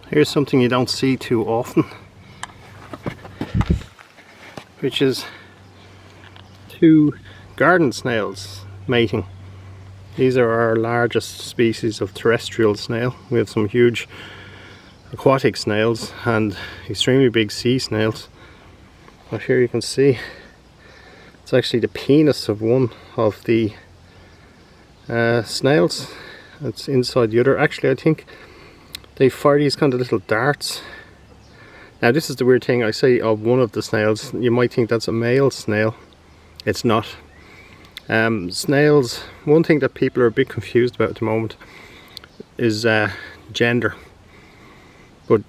Here's something you don't see too often, which is two garden snails mating. These are our largest species of terrestrial snail. We have some huge aquatic snails and extremely big sea snails. But here you can see it's actually the penis of one of the snails. It's inside the other. Actually, I think they fire these kind of little darts. Now this is the weird thing I say of one of the snails. You might think that's a male snail. It's not. Snails, one thing that people are a bit confused about at the moment is gender. But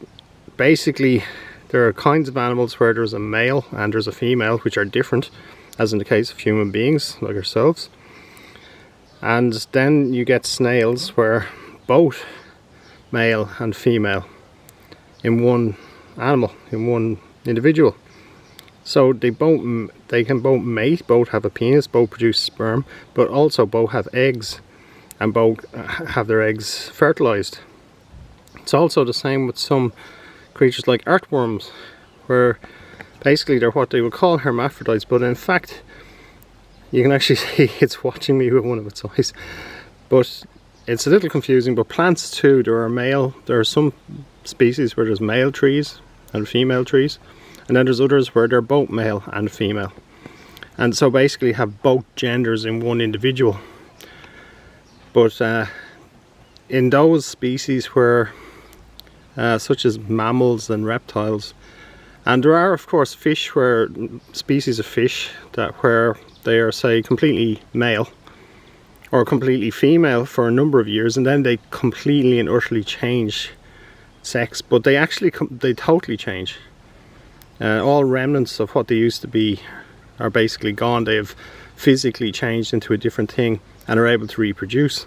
basically there are kinds of animals where there's a male and there's a female, which are different, as in the case of human beings like ourselves. And then you get snails where both male and female in one animal, in one individual. So they can both mate, both have a penis, both produce sperm, but also both have eggs and both have their eggs fertilized. It's also the same with some creatures like earthworms, where basically they're what they would call hermaphrodites, but in fact you can actually see it's watching me with one of its eyes. But it's a little confusing. But plants too, there are some species where there's male trees and female trees, and then there's others where they're both male and female, and so basically have both genders in one individual. But in those species where such as mammals and reptiles, and there are of course fish, where species of fish where they are, say, completely male or completely female for a number of years, and then they completely and utterly change sex. But they totally change. All remnants of what they used to be are basically gone. They have physically changed into a different thing and are able to reproduce.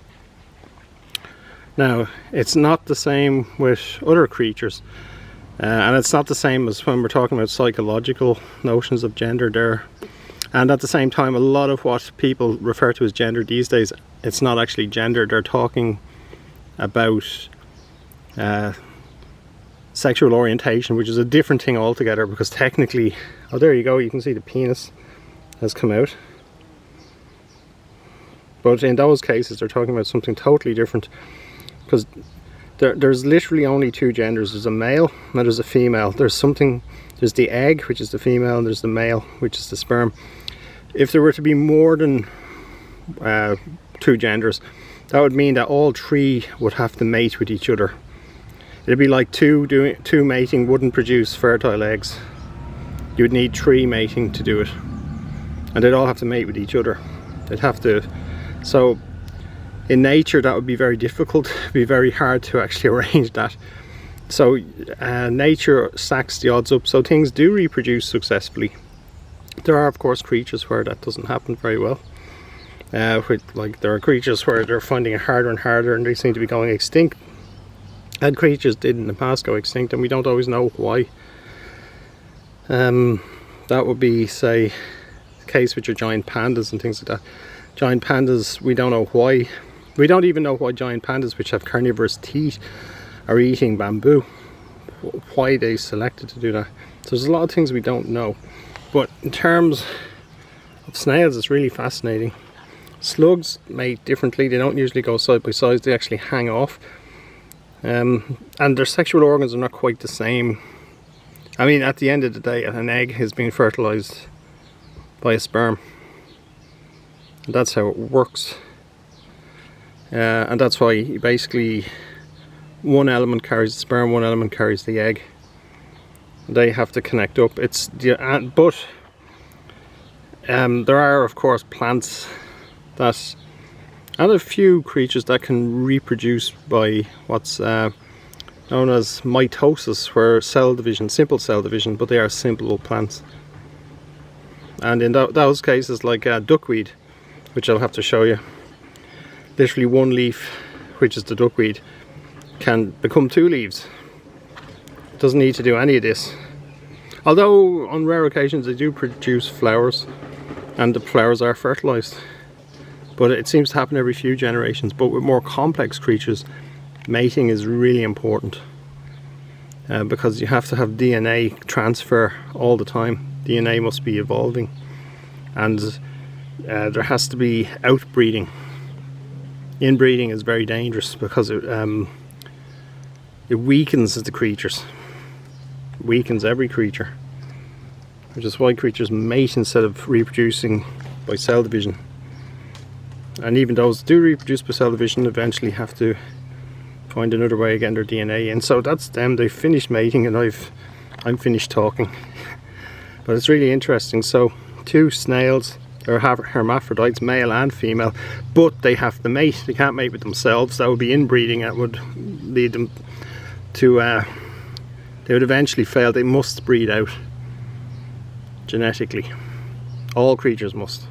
Now, it's not the same with other creatures, and it's not the same as when we're talking about psychological notions of gender there. And at the same time, a lot of what people refer to as gender these days, it's not actually gender. They're talking about sexual orientation, which is a different thing altogether, because technically, oh, there you go, you can see the penis has come out. But in those cases, they're talking about something totally different, because there's literally only two genders. There's a male and there's a female. There's the egg, which is the female, and there's the male, which is the sperm. If there were to be more than two genders, that would mean that all three would have to mate with each other. It'd be like two mating wouldn't produce fertile eggs. You would need three mating to do it, and they'd all have to mate with each other. They'd have to. So in nature that would be very difficult. It'd be very hard to actually arrange that. So nature stacks the odds up, so things do reproduce successfully. There are of course creatures where that doesn't happen very well. There are creatures where they're finding it harder and harder, and they seem to be going extinct. And creatures did in the past go extinct, and we don't always know why. That would be, say, the case with your giant pandas and things like that. Giant pandas, we don't know why. We don't even know why giant pandas, which have carnivorous teeth, are eating bamboo. Why they selected to do that. So there's a lot of things we don't know. But in terms of snails, it's really fascinating. Slugs mate differently. They don't usually go side by side. They actually hang off. And their sexual organs are not quite the same. I mean, at the end of the day, an egg is being fertilized by a sperm. That's how it works. And that's why basically one element carries the sperm, one element carries the egg. They have to connect up. There are of course plants that, and a few creatures that can reproduce by what's known as mitosis, where cell division, simple cell division, but they are simple plants. And in those cases, like duckweed, which I'll have to show you, literally one leaf, which is the duckweed, can become two leaves. Doesn't need to do any of this. Although on rare occasions they do produce flowers, and the flowers are fertilized. But it seems to happen every few generations. But with more complex creatures, mating is really important. because you have to have DNA transfer all the time. DNA must be evolving, and there has to be outbreeding. Inbreeding is very dangerous because it weakens the creatures, weakens every creature, which is why creatures mate instead of reproducing by cell division. And even those that do reproduce by cell division eventually have to find another way of getting their DNA in. So that's them, they've finished mating and I'm finished talking. But it's really interesting. So 2 snails are hermaphrodites, male and female, but they have to mate. They can't mate with themselves. That would be inbreeding. That would lead them to they would eventually fail. They must breed out genetically. All creatures must.